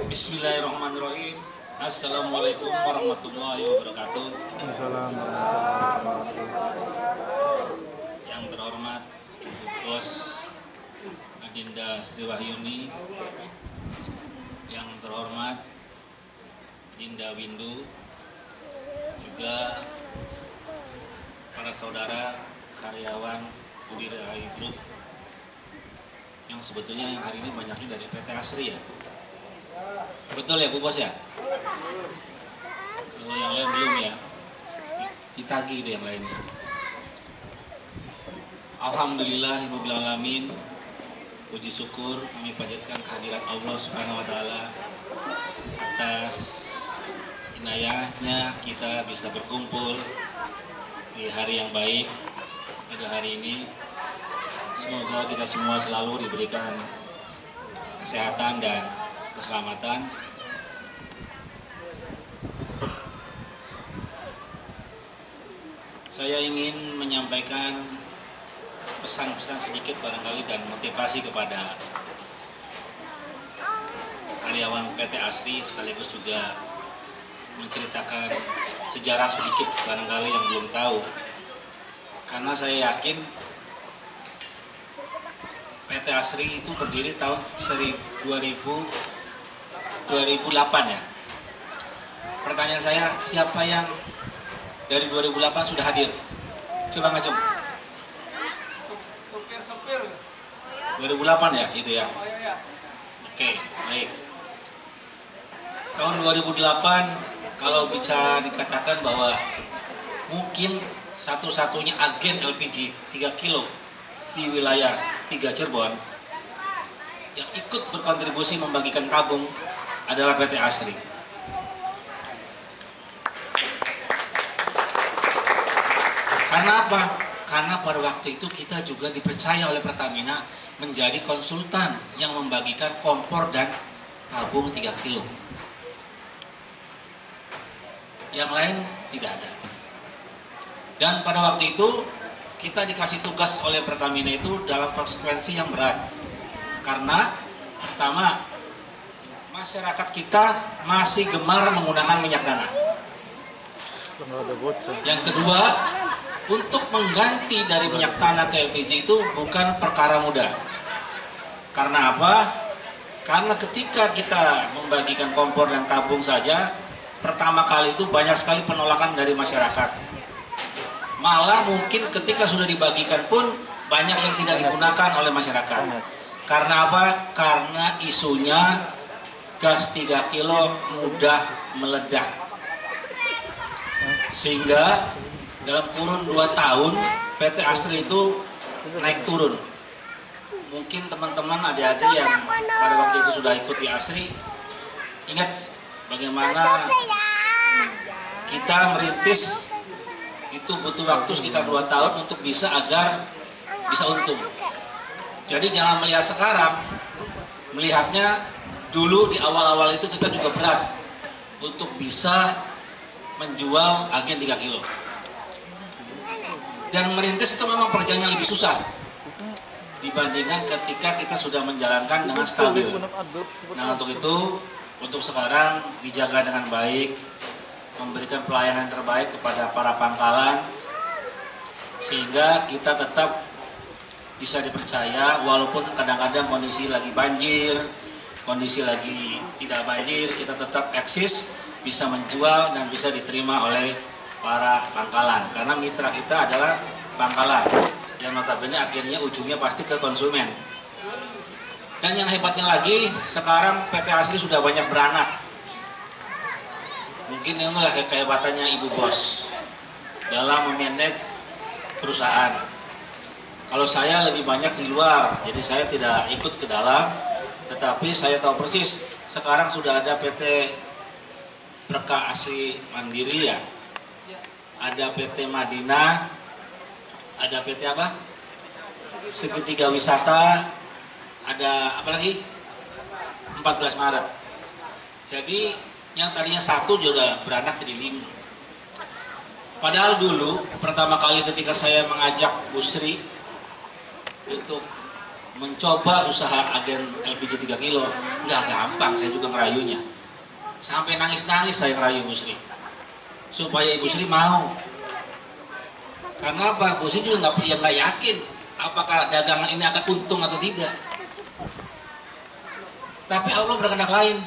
Bismillahirrahmanirrahim. Assalamualaikum warahmatullahi wabarakatuh. Yang terhormat Ibu Bos Adinda Sri Wahyuni, yang terhormat Adinda Windu, juga para saudara karyawan Budi Rahayu Group yang sebetulnya yang hari ini banyaknya dari PT Asri ya. Betul ya Bu Bos ya? Kalau yang lain belum ya, ditagi itu yang lainnya. Alhamdulillahirrahmanirrahim. Puji syukur kami panjatkan kehadirat Allah Subhanahu wa Ta'ala atas inayahnya kita bisa berkumpul di hari yang baik pada hari ini. Semoga kita semua selalu diberikan kesehatan dan keselamatan. Saya ingin menyampaikan pesan-pesan sedikit barangkali dan motivasi kepada karyawan PT Asri, sekaligus juga menceritakan sejarah sedikit barangkali yang belum tahu. Karena saya yakin PT Asri itu berdiri tahun 2008 ya. Pertanyaan saya, siapa yang dari 2008 sudah hadir? Coba ngacung. Sopir. 2008 ya, itu ya. Oke, baik. Tahun 2008 kalau bisa dikatakan bahwa mungkin satu-satunya agen LPG 3 kilo di wilayah 3 Cirebon yang ikut berkontribusi membagikan tabung adalah PT Asri. Karena apa? Karena pada waktu itu kita juga dipercaya oleh Pertamina menjadi konsultan yang membagikan kompor dan tabung 3 kilo. Yang lain tidak ada. Dan pada waktu itu kita dikasih tugas oleh Pertamina itu dalam konsekuensi yang berat. Karena pertama, masyarakat kita masih gemar menggunakan minyak tanah. Yang kedua, untuk mengganti dari minyak tanah ke LPG itu bukan perkara mudah. Karena apa? Karena ketika kita membagikan kompor dan tabung saja, pertama kali itu banyak sekali penolakan dari masyarakat. Malah mungkin ketika sudah dibagikan pun banyak yang tidak digunakan oleh masyarakat. Karena apa? Karena isunya gas 3 kilo mudah meledak. Sehingga dalam kurun 2 tahun PT Asri itu naik turun. Mungkin teman-teman adik-adik yang pada waktu itu sudah ikut di Asri ingat bagaimana kita merintis itu butuh waktu sekitar 2 tahun untuk bisa untung. Jadi jangan melihat sekarang, melihatnya dulu di awal-awal itu kita juga berat untuk bisa menjual agen 3 kilo. Dan merintis itu memang pekerjaannya lebih susah dibandingkan ketika kita sudah menjalankan dengan stabil. Nah untuk itu, untuk sekarang dijaga dengan baik, memberikan pelayanan terbaik kepada para pangkalan sehingga kita tetap bisa dipercaya walaupun kadang-kadang kondisi lagi banjir, kondisi lagi tidak banjir, kita tetap eksis, bisa menjual dan bisa diterima oleh para pangkalan karena mitra kita adalah pangkalan yang notabene akhirnya ujungnya pasti ke konsumen. Dan yang hebatnya lagi, sekarang PT Asri sudah banyak beranak. Mungkin inilah kehebatannya Ibu Bos dalam memanage perusahaan. Kalau saya lebih banyak di luar, jadi saya tidak ikut ke dalam, tetapi saya tahu persis sekarang sudah ada PT Berkah Asri Mandiri ya, ada PT Madinah, ada PT apa? Segitiga Wisata, ada apa lagi? 14 Maret. Jadi yang tadinya 1 juga beranak jadi 5. Padahal dulu pertama kali ketika saya mengajak Bu Sri untuk mencoba usaha agen LPG 3 kilo. Nggak gampang, saya juga ngerayunya. Sampai nangis-nangis saya ngerayu Bu Sri. Supaya Ibu Sri mau. Karena apa? Bu Sri juga nggak yakin apakah dagangan ini akan untung atau tidak. Tapi Allah berkehendak lain.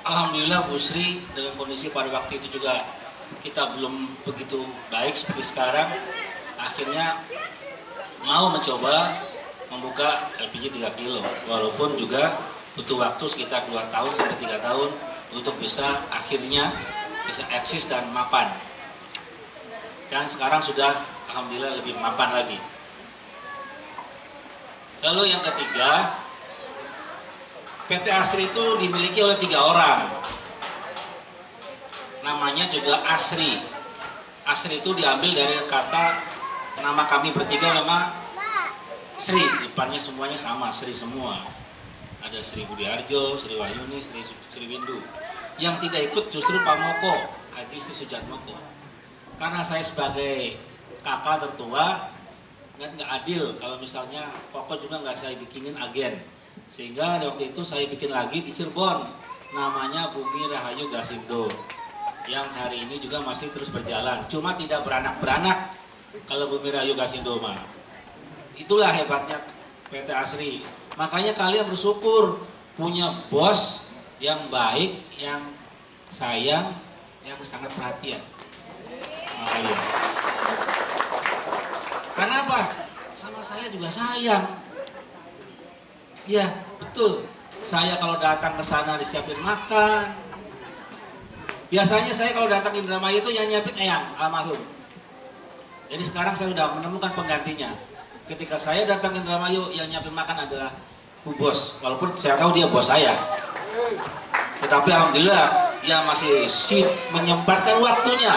Alhamdulillah Bu Sri dengan kondisi pada waktu itu juga kita belum begitu baik seperti sekarang. Akhirnya mau mencoba membuka LPG 3 kilo. Walaupun juga butuh waktu sekitar 2 tahun sampai 3 tahun untuk bisa akhirnya bisa eksis dan mapan. Dan sekarang sudah alhamdulillah lebih mapan lagi. Lalu yang ketiga, PT Asri itu dimiliki oleh 3 orang. Namanya juga Asri. Asri itu diambil dari kata nama kami bertiga, nama Sri. Depannya semuanya sama, Sri semua. Ada Sri Budiarjo, Sri Wahyuni, Sri Windu. Yang tidak ikut justru Pak Moko, Haji Sri Sujatmoko. Karena saya sebagai kakak tertua, nggak adil kalau misalnya Koko juga nggak saya bikinin agen. Sehingga waktu itu saya bikin lagi di Cirebon, namanya Bumi Rahayu Gasindo, yang hari ini juga masih terus berjalan. Cuma tidak beranak-beranak kalau Bumi Rahayu Gasindo mah. Itulah hebatnya PT Asri. Makanya kalian bersyukur punya bos yang baik, yang sayang, yang sangat perhatian. Makanya. Karena apa? Sama saya juga sayang. Ya betul. Saya kalau datang ke sana disiapin makan. Biasanya saya kalau datang Indramayu itu yang nyiapin Eyang almarhum. Jadi sekarang saya sudah menemukan penggantinya. Ketika saya datang Indramayu yang nyiapin makan adalah Bu Bos. Walaupun saya tahu dia bos saya. Tetapi alhamdulillah dia masih sibuk menyempatkan waktunya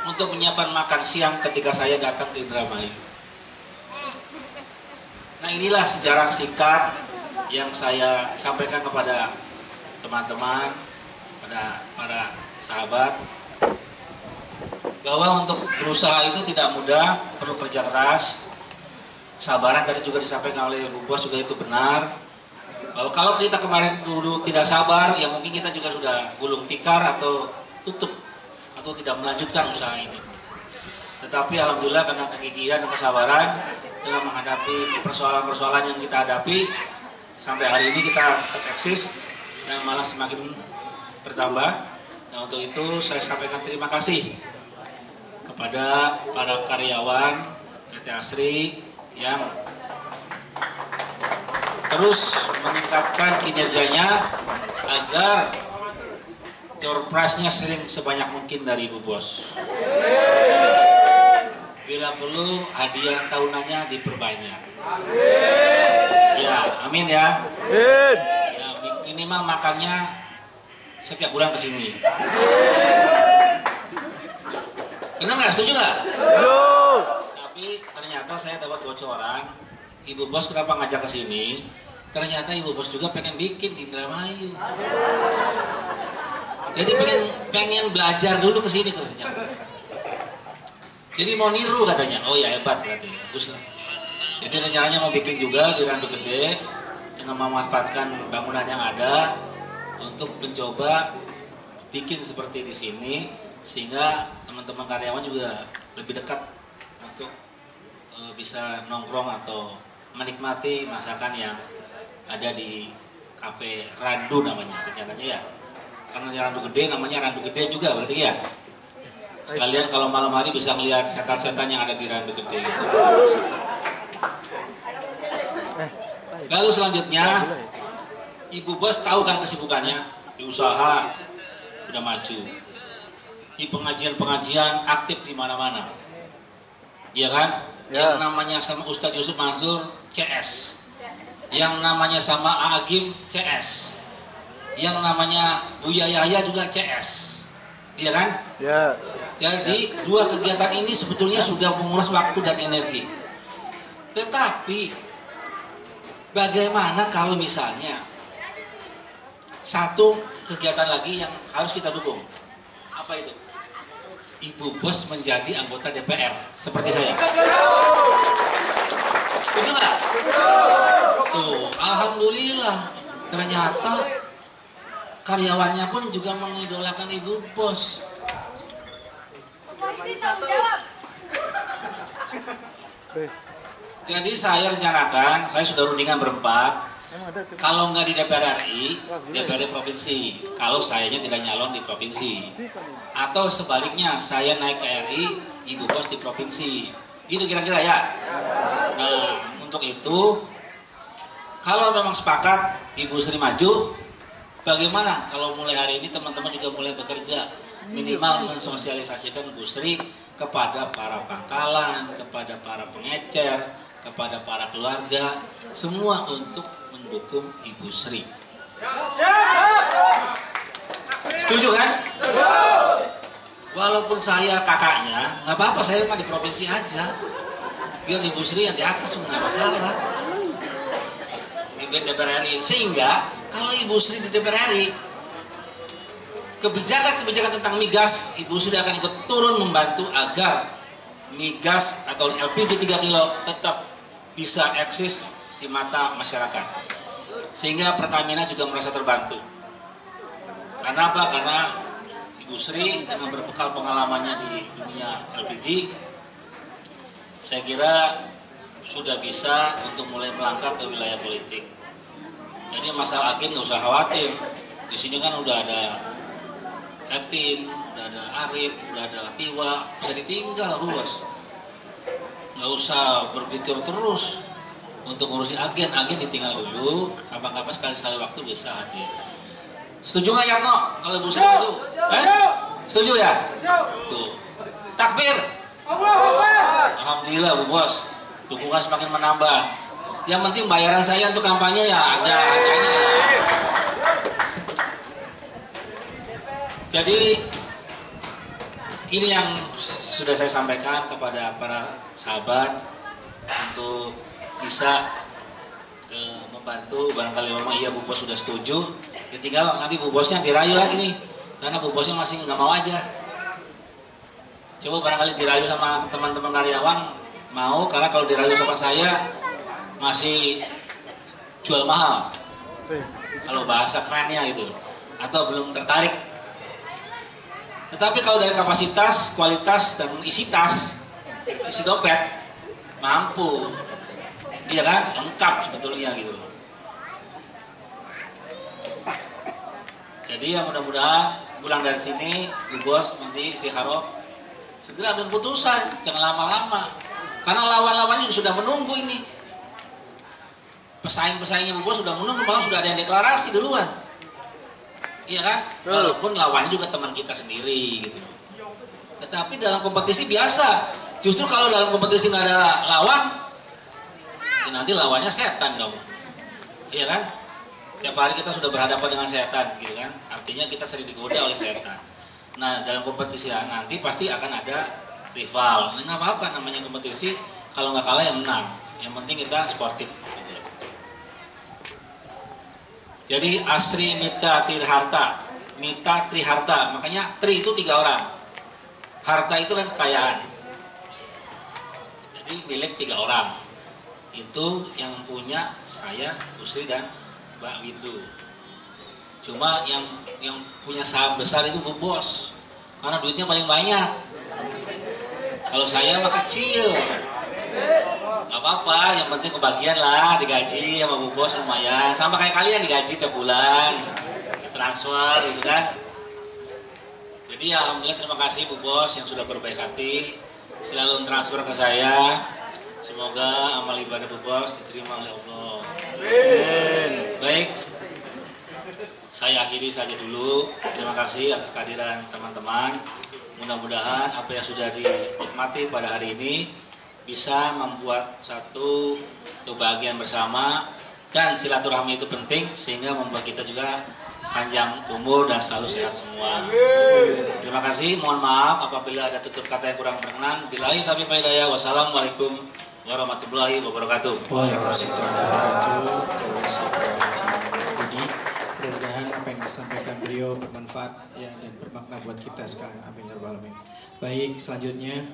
untuk menyiapkan makan siang ketika saya datang ke Indramayu. Nah inilah sejarah singkat yang saya sampaikan kepada teman-teman, pada para sahabat, bahwa untuk berusaha itu tidak mudah, perlu kerja keras, kesabaran. Tadi juga disampaikan oleh Bu Bos juga itu benar. Bahwa kalau kita kemarin dulu tidak sabar, ya mungkin kita juga sudah gulung tikar atau tutup atau tidak melanjutkan usaha ini. Tetapi alhamdulillah karena kegigihan dan kesabaran dengan menghadapi persoalan-persoalan yang kita hadapi, sampai hari ini kita tetap eksis dan malah semakin bertambah. Nah untuk itu saya sampaikan terima kasih kepada para karyawan PT Asri yang terus meningkatkan kinerjanya agar door prize-nya sering sebanyak mungkin dari Ibu Bos. Bila perlu hadiah tahunannya diperbanyak. Ya, amin ya. Ya, minimal makannya setiap bulan kesini. Benar nggak? Setuju nggak? Tapi ternyata saya dapat bocoran, Ibu Bos kenapa ngajak ke sini? Ternyata Ibu Bos juga pengen bikin di Indramayu. Jadi pengen belajar dulu ke sini kerja. Jadi mau niru katanya. Oh ya hebat berarti. Bagus lah. Jadi rencananya mau bikin juga di Randu Gede dengan memanfaatkan bangunan yang ada untuk mencoba bikin seperti di sini sehingga teman-teman karyawan juga lebih dekat untuk bisa nongkrong atau menikmati masakan yang ada di Cafe Randu namanya rencananya ya. Karena di Randu Gede namanya Randu Gede juga berarti ya. Sekalian kalau malam hari bisa melihat setan-setan yang ada di Randu Gede gitu. Lalu selanjutnya Ibu Bos tahu kan kesibukannya di usaha udah maju, di pengajian-pengajian aktif di mana-mana, iya kan? Ya. Yang namanya sama Ustadz Yusuf Mansur CS, yang namanya sama Agim CS, yang namanya Buya Yahya juga CS, iya kan? Ya. Jadi dua kegiatan ini sebetulnya sudah menguras waktu dan energi. Tetapi bagaimana kalau misalnya satu kegiatan lagi yang harus kita dukung? Apa itu? Ibu Bos menjadi anggota DPR seperti saya. Betul nggak? Tuh, alhamdulillah ternyata karyawannya pun juga mengidolakan Ibu Bos. Jadi saya rencanakan, saya sudah rundingan berempat. Kalau nggak di DPR RI, DPRD provinsi. Kalau sayanya tidak nyalon di provinsi. Atau sebaliknya, saya naik ke RI, Ibu Bos di provinsi. Gitu kira-kira ya. Nah, untuk itu, kalau memang sepakat Ibu Sri maju, bagaimana kalau mulai hari ini teman-teman juga mulai bekerja? Minimal mensosialisasikan Bu Sri kepada para pangkalan, kepada para pengecer, kepada para keluarga, semua untuk mendukung Ibu Sri. Setuju kan? Walaupun saya kakaknya, nggak apa-apa, saya mah di provinsi aja. Biar Ibu Sri yang di atas nggak masalah. Di DPR RI. Sehingga kalau Ibu Sri di DPR RI, kebijakan-kebijakan tentang migas, Ibu Sri akan ikut turun membantu agar migas atau LPG 3 kilo tetap bisa eksis di mata masyarakat. Sehingga Pertamina juga merasa terbantu. Karena apa? Karena Ibu Sri dengan berbekal pengalamannya di dunia LPG, saya kira sudah bisa untuk mulai melangkah ke wilayah politik. Jadi masalah agen nggak usah khawatir. Di sini kan udah ada Etin, udah ada Arif, udah ada Tiwa, bisa ditinggal Bos. Nggak usah berpikir terus untuk ngurusin agen ditinggal dulu, kapan-kapan sekali-sekali waktu bisa hadir. Setuju nggak Yatno kalau Ibu Sri maju? Setuju ya? Tuh. Takbir. Alhamdulillah Bu Bos, dukungan semakin menambah. Yang penting bayaran saya untuk kampanye ya ada harganya. Jadi ini yang sudah saya sampaikan kepada para sahabat untuk bisa membantu. Barangkali memang iya Bu Bos sudah setuju, ya tinggal nanti Bu Bosnya dirayu lagi nih, karena Bu Bosnya masih nggak mau aja. Coba barangkali dirayu sama teman-teman karyawan mau, karena kalau dirayu sama saya masih jual mahal kalau bahasa kerennya gitu, atau belum tertarik. Tetapi kalau dari kapasitas, kualitas, dan isi tas, isi dompet, mampu. Iya kan? Lengkap sebetulnya gitu. Jadi ya mudah-mudahan pulang dari sini, Bu Bos, nanti Istiqoroh, segera ambil putusan, jangan lama-lama. Karena lawan-lawannya sudah menunggu ini. Pesaing-pesaingnya Bu Bos sudah menunggu, malah sudah ada yang deklarasi duluan. Iya kan? Walaupun lawannya juga teman kita sendiri gitu. Tetapi dalam kompetisi biasa. Justru kalau dalam kompetisi nggak ada lawan, ya nanti lawannya setan dong. Iya kan? Tiap hari kita sudah berhadapan dengan setan gitu kan. Artinya kita sering digoda oleh setan. Nah dalam kompetisi nanti pasti akan ada rival. Nggak apa-apa namanya kompetisi. Kalau nggak kalah yang menang. Yang penting kita sportif. Gitu. Jadi Asri Mita Triharta, Mita Triharta, makanya Tri itu 3 orang, harta itu kan kekayaan. Jadi milik 3 orang, itu yang punya saya, Bu Sri dan Mbak Windu. Cuma yang punya saham besar itu Bu Bos, karena duitnya paling banyak. Kalau saya mah kecil. Gak apa-apa, yang penting kebagian lah, digaji sama Bu Bos lumayan, sama kayak kalian digaji tiap bulan, transfer gitu kan. Jadi ya alhamdulillah terima kasih Bu Bos yang sudah berbaik hati, selalu transfer ke saya. Semoga amal ibadah Bu Bos diterima oleh Allah. Amin. Baik, saya akhiri saja dulu. Terima kasih atas kehadiran teman-teman. Mudah-mudahan apa yang sudah dinikmati pada hari ini bisa membuat satu kebahagiaan bersama, dan silaturahmi itu penting sehingga membuat kita juga panjang umur dan selalu sehat semua. Terima kasih, mohon maaf apabila ada tutur kata yang kurang berkenan. Billahi taufiq wal hidayah. Wassalamualaikum warahmatullahi wabarakatuh. Waalaikumsalam warahmatullahi wabarakatuh. Mudah-mudahan apa yang disampaikan beliau beliau bermanfaat ya dan bermakna buat kita sekalian. Amin ya rabbal alamin. Baik, selanjutnya